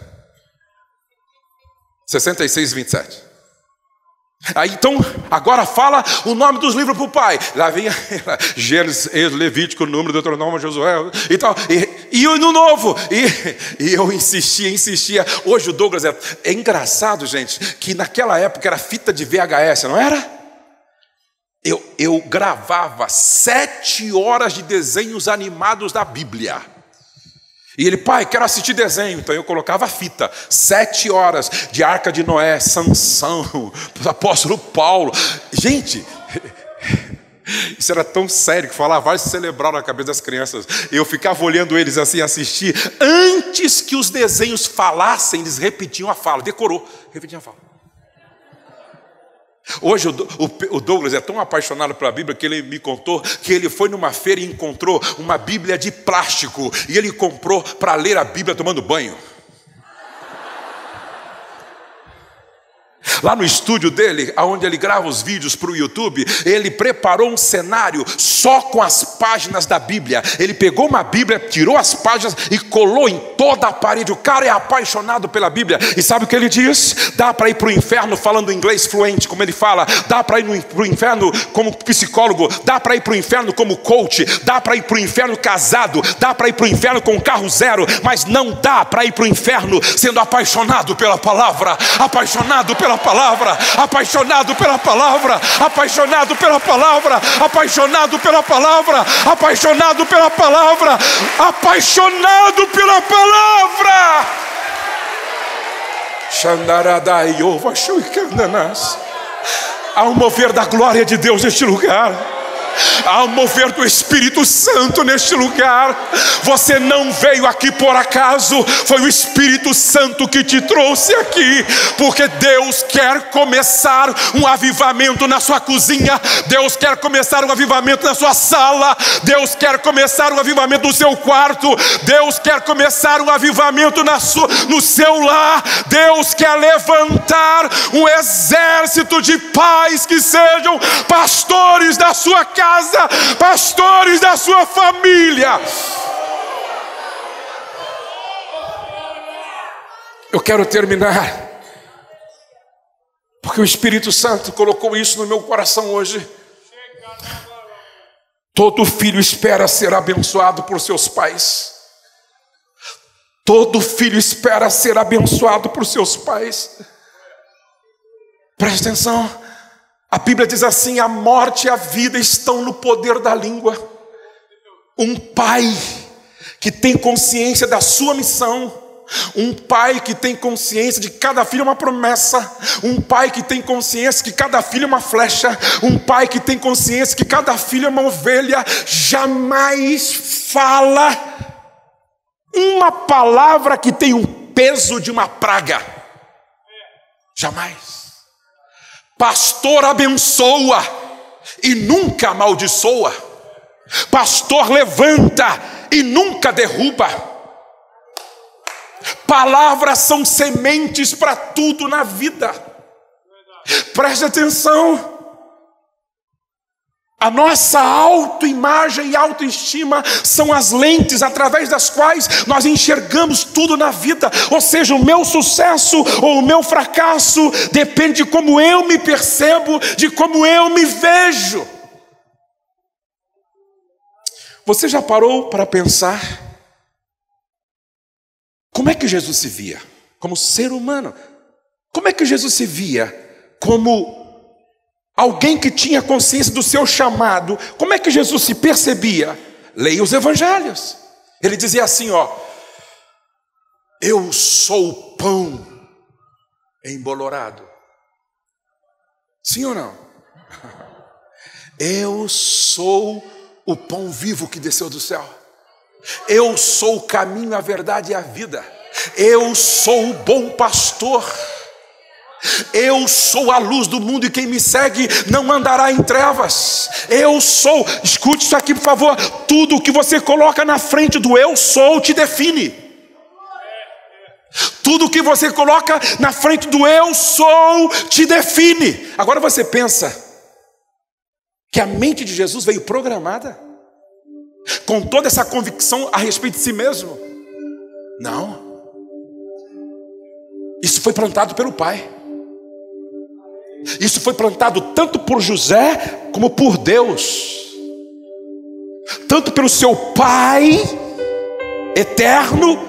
66 e 27. Aí então, agora fala o nome dos livros para o pai. Lá vem Gênesis, Levítico, Número, Deuteronômio, Josué e tal. E no novo. E eu insistia. Hoje o Douglas é engraçado, gente, que naquela época era fita de VHS, não era? Eu gravava 7 horas de desenhos animados da Bíblia. E ele, pai, quero assistir desenho. Então eu colocava a fita, 7 horas de Arca de Noé, Sansão, apóstolo Paulo. Gente, isso era tão sério que falava, vai celebrar na cabeça das crianças. Eu ficava olhando eles assim, assistir. Antes que os desenhos falassem, eles repetiam a fala, decorou, repetiam a fala. Hoje o Douglas é tão apaixonado pela Bíblia que ele me contou que ele foi numa feira e encontrou uma Bíblia de plástico. E ele comprou para ler a Bíblia tomando banho. Lá no estúdio dele, onde ele grava os vídeos para o YouTube, ele preparou um cenário só com as páginas da Bíblia. Ele pegou uma Bíblia, tirou as páginas e colou em toda a parede. O cara é apaixonado pela Bíblia. E sabe o que ele diz? Dá para ir para o inferno falando inglês fluente, como ele fala. Dá para ir para o inferno como psicólogo. Dá para ir para o inferno como coach. Dá para ir para o inferno casado. Dá para ir para o inferno com carro zero. Mas não dá para ir para o inferno sendo apaixonado pela palavra. Apaixonado pela palavra, apaixonado pela palavra, apaixonado pela palavra, apaixonado pela palavra, apaixonado pela palavra, apaixonado pela palavra. Há um mover da glória de Deus neste lugar. Há um mover do Espírito Santo neste lugar. Você não veio aqui por acaso. Foi o Espírito Santo que te trouxe aqui, porque Deus quer começar um avivamento na sua cozinha. Deus quer começar um avivamento na sua sala. Deus quer começar um avivamento no seu quarto. Deus quer começar um avivamento no seu lar. Deus quer levantar um exército de pais que sejam pastores da sua casa, pastores da sua família. Eu quero terminar, porque o Espírito Santo colocou isso no meu coração hoje. Todo filho espera ser abençoado por seus pais. Todo filho espera ser abençoado por seus pais. Preste atenção. A Bíblia diz assim: a morte e a vida estão no poder da língua. Um pai que tem consciência da sua missão, um pai que tem consciência de que cada filho é uma promessa, um pai que tem consciência que cada filho é uma flecha, um pai que tem consciência que cada filho é uma ovelha, jamais fala uma palavra que tem o peso de uma praga. Jamais. Pastor abençoa e nunca amaldiçoa. Pastor levanta e nunca derruba. Palavras são sementes para tudo na vida. Preste atenção. A nossa autoimagem e autoestima são as lentes através das quais nós enxergamos tudo na vida. Ou seja, o meu sucesso ou o meu fracasso depende de como eu me percebo, de como eu me vejo. Você já parou para pensar como é que Jesus se via? Como ser humano. Como é que Jesus se via? Como alguém que tinha consciência do seu chamado. Como é que Jesus se percebia? Leia os evangelhos. Ele dizia assim, eu sou o pão embolorado. Sim ou não? Eu sou o pão vivo que desceu do céu. Eu sou o caminho, a verdade e a vida. Eu sou o bom pastor. Eu sou a luz do mundo e quem me segue não andará em trevas. Eu sou, escute isso aqui por favor, tudo o que você coloca na frente do eu sou te define. Tudo o que você coloca na frente do eu sou te define. Agora você pensa que a mente de Jesus veio programada com toda essa convicção a respeito de si mesmo? Não. Isso foi plantado pelo Pai. Isso foi plantado tanto por José como por Deus, tanto pelo seu pai eterno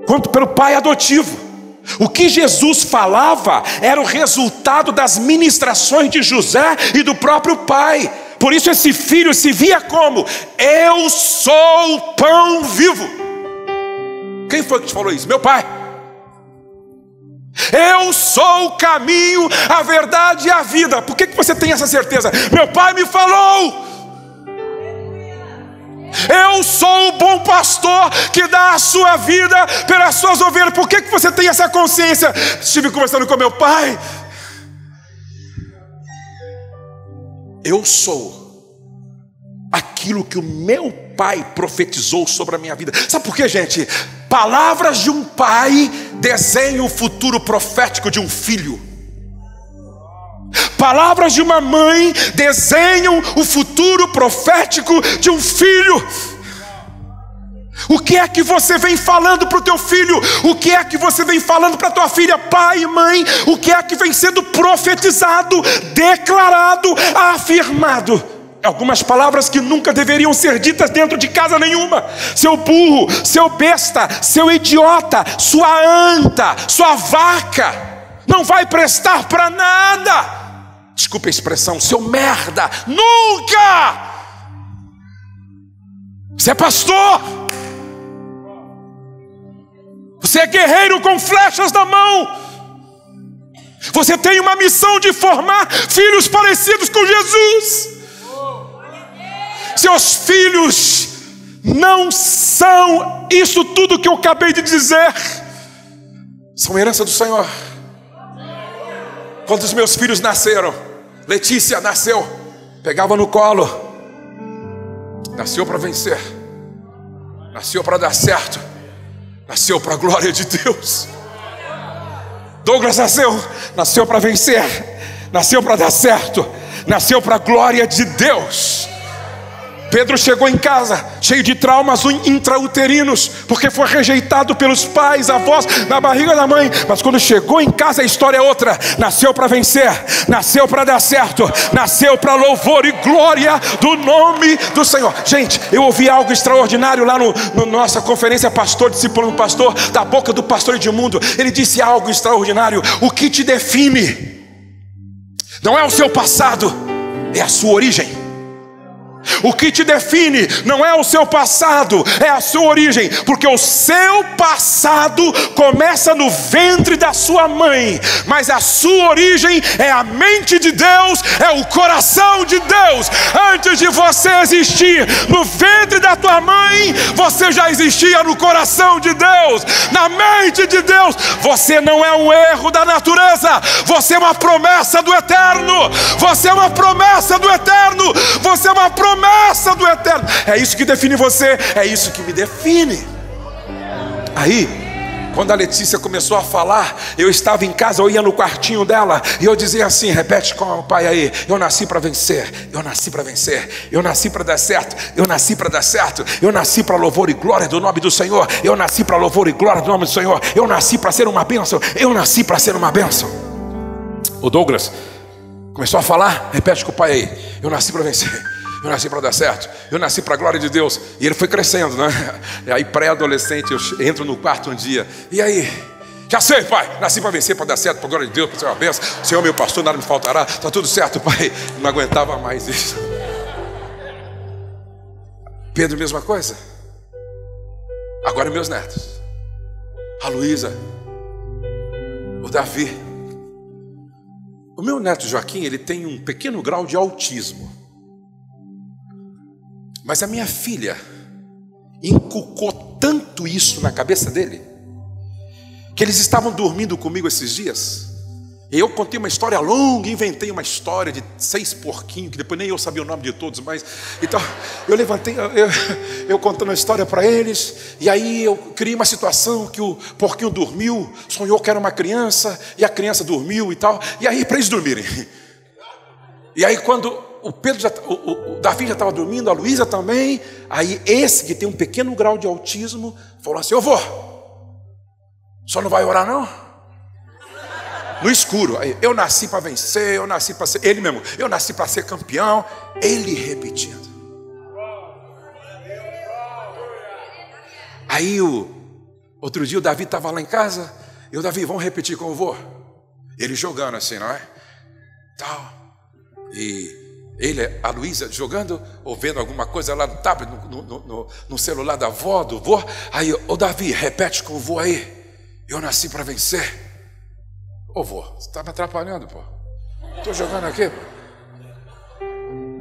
quanto pelo pai adotivo. O que Jesus falava era o resultado das ministrações de José e do próprio pai. Por isso esse filho se via como: eu sou o pão vivo. Quem foi que te falou isso? Meu pai. Eu sou o caminho, a verdade e a vida. Por que você tem essa certeza? Meu pai me falou. Eu sou o bom pastor que dá a sua vida pelas suas ovelhas. Por que você tem essa consciência? Estive conversando com meu pai. Eu sou aquilo que o meu pai profetizou sobre a minha vida. Sabe por quê, gente? Palavras de um pai desenham o futuro profético de um filho. Palavras de uma mãe desenham o futuro profético de um filho. O que é que você vem falando para o teu filho? O que é que você vem falando para a tua filha? Pai e mãe, o que é que vem sendo profetizado, declarado, afirmado? Algumas palavras que nunca deveriam ser ditas dentro de casa nenhuma. Seu burro, seu besta, seu idiota, sua anta, sua vaca, não vai prestar para nada. Desculpa a expressão, seu merda, nunca! Você é pastor, você é guerreiro com flechas na mão, você tem uma missão de formar filhos parecidos com Jesus. Seus filhos não são isso tudo que eu acabei de dizer, são herança do Senhor. Quando os meus filhos nasceram, Letícia nasceu, pegava no colo, nasceu para vencer, nasceu para dar certo, nasceu para a glória de Deus. Douglas nasceu para vencer, nasceu para dar certo, nasceu para a glória de Deus. Pedro chegou em casa cheio de traumas intrauterinos, porque foi rejeitado pelos pais, avós, na barriga da mãe. Mas quando chegou em casa a história é outra. Nasceu para vencer, nasceu para dar certo, nasceu para louvor e glória do nome do Senhor. Gente, eu ouvi algo extraordinário lá no nossa conferência Pastor, Discipulando Pastor, da boca do pastor Edmundo. Ele disse algo extraordinário: o que te define não é o seu passado, é a sua origem. O que te define não é o seu passado, é a sua origem. Porque o seu passado começa no ventre da sua mãe, mas a sua origem é a mente de Deus, é o coração de Deus. Antes de você existir no ventre da tua mãe, você já existia no coração de Deus, na mente de Deus. Você não é um erro da natureza, você é uma promessa do eterno. Você é uma promessa do eterno. Você é uma promessa do eterno. É isso que define você, é isso que me define. Aí, quando a Letícia começou a falar, eu estava em casa, eu ia no quartinho dela e eu dizia assim: repete com o pai aí: eu nasci para vencer, eu nasci para vencer, eu nasci para dar certo, eu nasci para dar certo, eu nasci para louvor e glória do nome do Senhor, eu nasci para louvor e glória do nome do Senhor, eu nasci para ser uma bênção, eu nasci para ser uma bênção. O Douglas começou a falar: repete com o pai aí: eu nasci para vencer, eu nasci para dar certo, eu nasci para a glória de Deus. E ele foi crescendo, né? E aí pré-adolescente, eu entro no quarto um dia: e aí? Já sei, pai, nasci para vencer, para dar certo, para a glória de Deus, para ser uma bênção. O Senhor meu pastor, nada me faltará. Está tudo certo, pai. Não aguentava mais isso. Pedro, mesma coisa. Agora meus netos, a Luísa, o Davi. O meu neto Joaquim, ele tem um pequeno grau de autismo. Mas a minha filha inculcou tanto isso na cabeça dele, que eles estavam dormindo comigo esses dias, e eu contei uma história longa, inventei uma história de 6 porquinhos, que depois nem eu sabia o nome de todos, mas então eu levantei, eu contando a história para eles, e aí eu criei uma situação que o porquinho dormiu, sonhou que era uma criança, e a criança dormiu e tal, e aí para eles dormirem. E aí quando o Davi já estava dormindo, a Luísa também. Aí esse que tem um pequeno grau de autismo falou assim: eu vou, só não vai orar não? No escuro. Eu nasci para vencer, eu nasci para ser. Ele mesmo, eu nasci para ser campeão. Ele repetindo. Aí outro dia o Davi estava lá em casa. E o Davi, vamos repetir como eu vou? Ele jogando assim, não é? Tal. E ele, a Luísa, jogando ou vendo alguma coisa lá no tablet, no celular da avó, do vô. Aí, ô Davi, repete como eu vou aí. Eu nasci para vencer. Ô vô, você está me atrapalhando, pô. Estou jogando aqui, pô.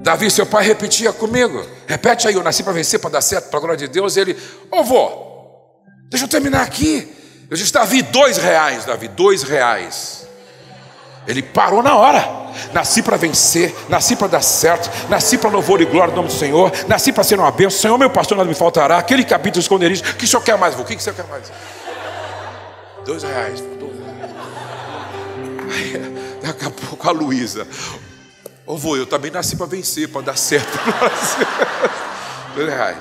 Davi, seu pai repetia comigo. Repete aí, eu nasci para vencer, para dar certo, para a glória de Deus. E ele, ô vô, deixa eu terminar aqui. Eu disse, Davi, R$2, Davi, R$2. Ele parou na hora. Nasci para vencer, nasci para dar certo, nasci para louvor e glória do nome do Senhor, nasci para ser uma bênção. Senhor, meu pastor, nada me faltará. Aquele que habita os esconderijos. O que o senhor quer mais, vô? O que você quer mais? R$2. Daqui a pouco a Luísa, ô vô, eu também nasci para vencer, para dar certo. R$2.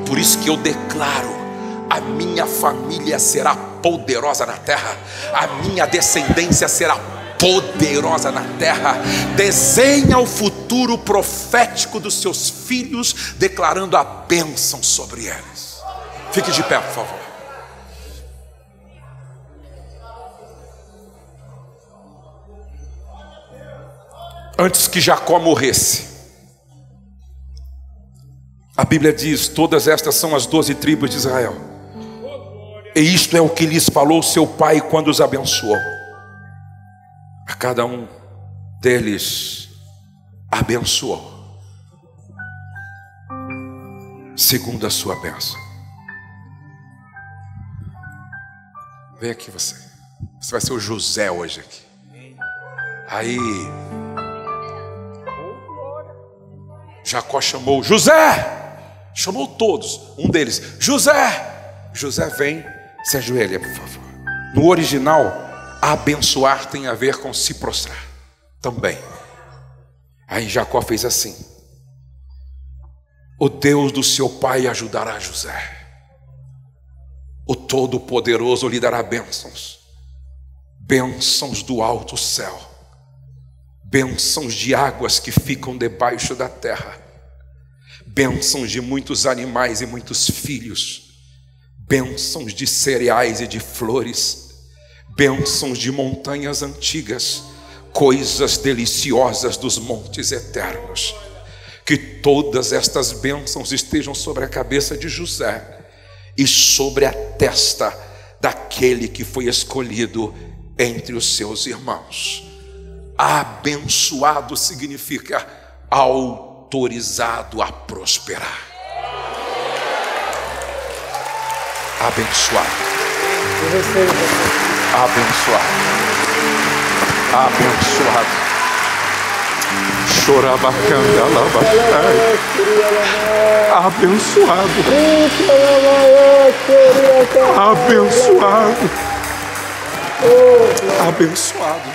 Por isso que eu declaro: a minha família será poderosa na terra, a minha descendência será poderosa na terra. Desenha o futuro profético dos seus filhos, declarando a bênção sobre eles. Fique de pé, por favor. Antes que Jacó morresse, a Bíblia diz: todas estas são as 12 tribos de Israel, e isto é o que lhes falou seu pai quando os abençoou. A cada um deles abençoou segundo a sua bênção. Vem aqui você vai ser o José hoje aqui. Aí Jacó chamou José, chamou todos. Um deles, José. José, vem, se ajoelha, por favor. No original, abençoar tem a ver com se prostrar também. Aí Jacó fez assim: o Deus do seu pai ajudará José, o Todo-Poderoso lhe dará bênçãos, bênçãos do alto céu, bênçãos de águas que ficam debaixo da terra, bênçãos de muitos animais e muitos filhos, bênçãos de cereais e de flores, bênçãos de montanhas antigas, coisas deliciosas dos montes eternos. Que todas estas bênçãos estejam sobre a cabeça de José e sobre a testa daquele que foi escolhido entre os seus irmãos. Abençoado significa autorizado a prosperar. Abençoado. Abençoado. Abençoado. Chorabacanda labaxai. Abençoado. Abençoado. Abençoado.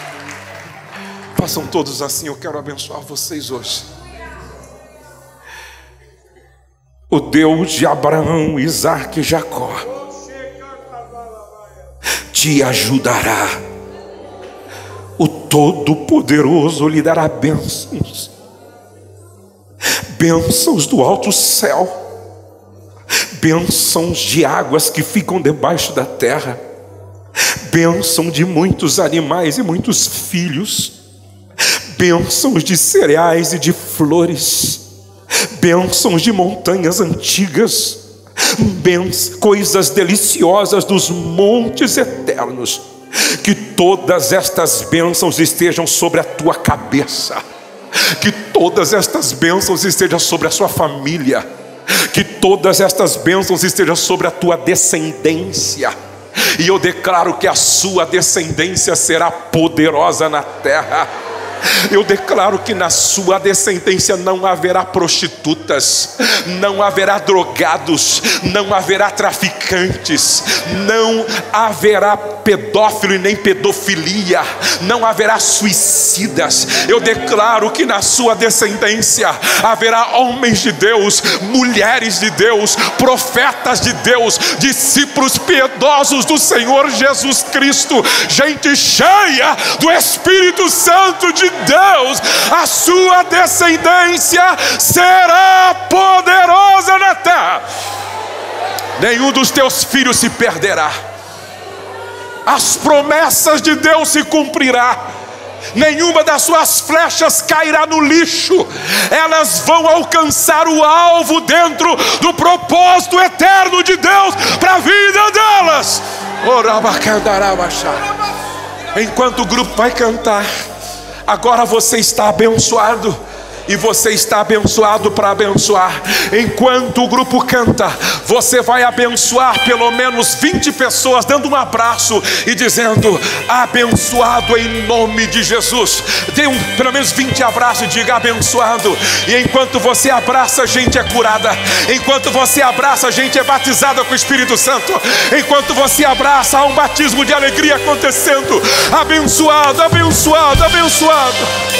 Façam todos assim. Eu quero abençoar vocês hoje. O Deus de Abraão, Isaque e Jacó te ajudará. O Todo-Poderoso lhe dará bênçãos, bênçãos do alto céu, bênçãos de águas que ficam debaixo da terra, bênção de muitos animais e muitos filhos, bênçãos de cereais e de flores, bênçãos de montanhas antigas, coisas deliciosas dos montes eternos. Que todas estas bênçãos estejam sobre a tua cabeça, que todas estas bênçãos estejam sobre a sua família, que todas estas bênçãos estejam sobre a tua descendência. E eu declaro que a sua descendência será poderosa na terra. Eu declaro que na sua descendência não haverá prostitutas, não haverá drogados, não haverá traficantes, não haverá pedófilo e nem pedofilia, não haverá suicidas. Eu declaro que na sua descendência haverá homens de Deus, mulheres de Deus, profetas de Deus, discípulos piedosos do Senhor Jesus Cristo, gente cheia do Espírito Santo de Deus. A sua descendência será poderosa na terra. Nenhum dos teus filhos se perderá. As promessas de Deus se cumprirá. Nenhuma das suas flechas cairá no lixo. Elas vão alcançar o alvo dentro do propósito eterno de Deus para a vida delas. Enquanto o grupo vai cantar, agora você está abençoado. E você está abençoado para abençoar. Enquanto o grupo canta, você vai abençoar pelo menos 20 pessoas, dando um abraço e dizendo: abençoado em nome de Jesus. Dê pelo menos 20 abraços e diga: abençoado. E enquanto você abraça, a gente é curada. Enquanto você abraça, a gente é batizada com o Espírito Santo. Enquanto você abraça, há um batismo de alegria acontecendo. Abençoado, abençoado, abençoado.